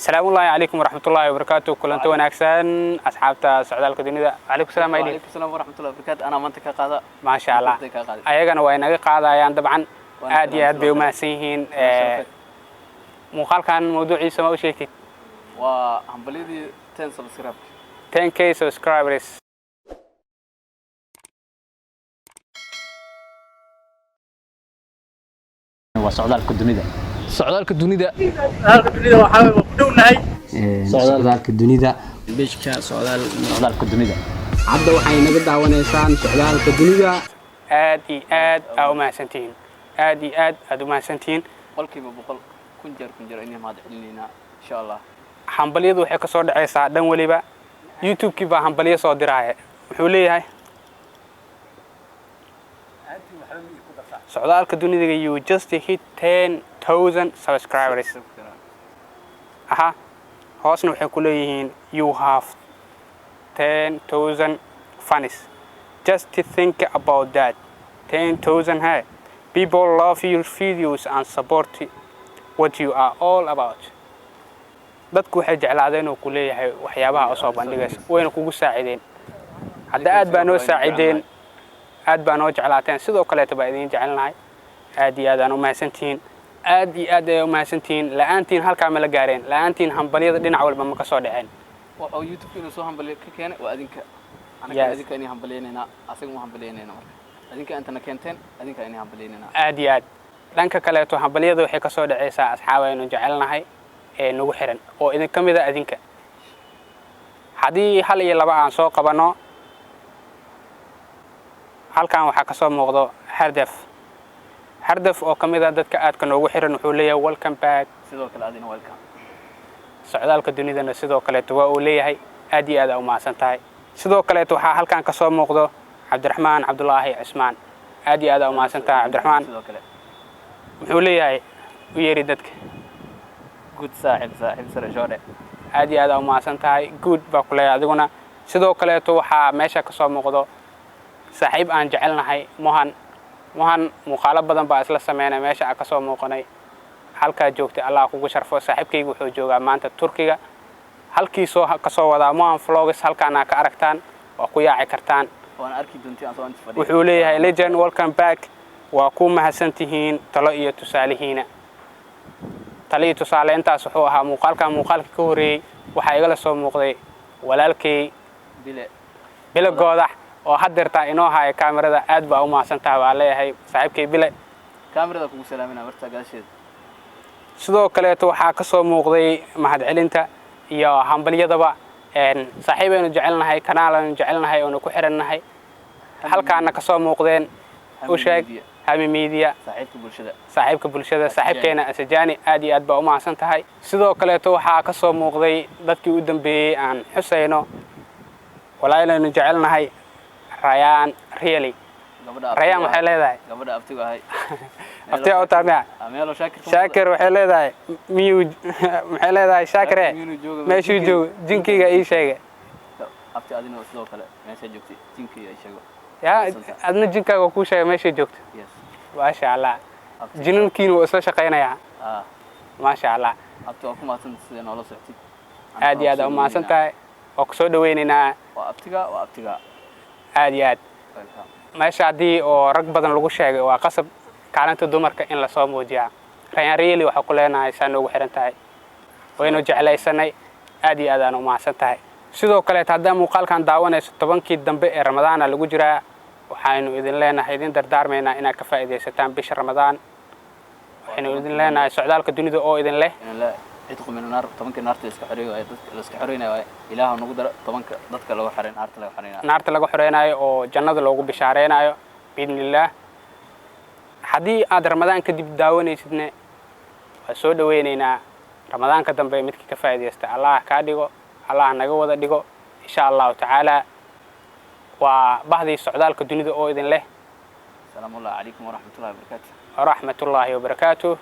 السلام الله عليكم ورحمة الله وبركاته. كلنت وناكسن أصحابتا سعودالك دنيا. عليكم السلام عليكم. وعليكم السلام ورحمة الله وبركاته. أنا منتك قاضي. ما شاء الله. أيقنا وين قاضي يعني طبعا عادي بيوم سيهين. مقال كان موضوعي سما وشيكي. وهم بليدي 10 سبسكرايب. 10k subscribers. وسعودالك الدنيا. سعودالك الدنيا. سعودالك الدنيا وحاول مقدونهاي. سعودالك الدنيا. بيشكا سعودالك الدنيا. عبد waxay naga daawaneysaan socdaalka dunida aad aad ma santiin aad ma santiin qolkiiba boqol kun jeer inay maad celinayna insha Allah hambaliyadu waxay ka soo dhacaysaa dhan waliba YouTube-kii baa hambaliyo soo diraaye wuxuu leeyahay socdaalka dunida you just hit 10,000 subscribers aha hoosna waxay ku leeyihiin you have 10,000 fans. Just to think about that. 10,000 hey. People love your videos and support what you are all about. dadku waxay jeclaadeen oo ku leeyahay waxyaabaha soo bandhigaysa wayna kugu saacideen hadda aad baa noo saacideen aad baa noo jeclaateen sidoo kale taa idin jecelnahay aad iyo aad aan u mahadsantiin aad iyo aad ay u mahadsantiin la'aantiin halka ma la gaareen la'aantiin hambaliyada dhinac walba ma ka soo dhaceen oo YouTube inuu soo hambaliyo ka keenay waa adinka anaga adinka inay hambaliyeynayna asaga ma hambaliyeynayna marka adinka intana keenteen adinka inay hambaliyeynayna aad iyo aad dhanka kale to hambaliyada waxay ka soo dhacaysaa asxaabaynu jecelnahay ee nagu xiran oo idin kamida adinka hadii hal iyo laba aan soo qabano halkan waxa ka soo muuqdo hardaf oo kamida dadka aadka noogu xiran wuxuu leeyahay welcome back sidoo kale adina welcome socdaalka dunidana sidoo kale waa uu leeyahay aad iyo aad u maasan tahay sidoo kale waxa halkan ka soo muuqdo Cabdiraxmaan Cabdullaahi Cismaan aad iyo aad u maasan tahay Cabdiraxmaan sidoo kale wuxuu leeyahay u yeeri dadka good saaxib sare joode aad iyo aad u maasan tahay good baa ku leeyahay adiguna sidoo kale waxa meesha ka soo muuqdo saaxiib aan jecelnahay mohan muuqaalo badan baa isla sameynay meesha ka soo muuqanay halka joogtay Allah kugu sharfo saaxiibkaygu wuxuu joogaa maanta Turkiga halkiisoo ka soo wadaa mohan vlogs halkaana ka aragtaan waa ku yaaci kartaan waan arki doontii aan soo inta fadhiyo wuxuu leeyahay legend welcome back waa ku mahadsantihiin talo iyo tusaalihiina taliye tusaale intaas wuxuu ahaa muuqaalka ka horeeyay waxa igala soo muuqday walaalkay bile goodax oo hadeerta inoo haay kaamirada aad baa u maasantahay waa leeyahay saaxiibkay bile kaamirada kugu salaaminaa marta gaasheed sidoo kale waxa ka soo muuqday mahad celinta iyo hambaliyadaba saaxiibaynu jecelnahay kanaalaynu jecelnahay oo ku xirannahay halkaana ka soo muuqdeen u sheeg Hami Media saaxiibka bulshada saaxiibkeena Asajani aad iyo aad baa u maasan tahay sidoo kale waxa ka soo muuqday dadkii u dambeeyay aan xuseyno walaalaynu jecelnahay Rayaan really Rayaan waxay leedahay gabadha aftiga ahay aftiga oo taamiya ameelo shaakir waxay leedahay miyu waxay leedahay shaakire meeshuu joogo jinkiga ii sheegay afti adina sidoo kale meesha joogtay jinkiga ii sheego ya adna jinkaaga ku sheegay meesha joogto ma sha Allah jinkiinu oo isla shaqeynaya ma sha Allah afti oo ku maasan sideen oo la socotay aad iyo aad u maasan tahay oo ku soo dhaweynayna waa aftiga aad iyo aad meesha hadii oo rag badan lagu sheegay waa qasab kaalinta dumarka in la soo muujiyaa Rayaan really waxa ku leenahay saan ugu xiran tahay waynu jeclaysanay aad iyo aad aan u maasan tahay sidoo kale haddii muuqaalkan daawanayso 10kii dambe ee Ramadaan lagu jiraa waxaanu idin leenahay idin dardaarmeynaa inaad ka faa'iideysataan bisha Ramadaan waxaanu idin leenahay socdaalka dunida oo idin leh idku min naar 10kii naarta iska xiriyo ay dadka la iska xireenayo ilaaha nagu daro 10ka dadka lagu xireen naarta lagu xireenayo oo jannada loogu bishaareenayo biidnillah hadii aad Ramadaan kadib daawanaysidna waa soo dhaweynaynaa Ramadaanka dambe midkii ka faa'iideysta Allah ka dhigo Allah naga wada dhigo insha Allah ta'ala wa bahdii socdaalka dunida oo idin leh salaamu alaykum wa rahmatullahi wa barakatuh wa rahmatullahi wa barakatuh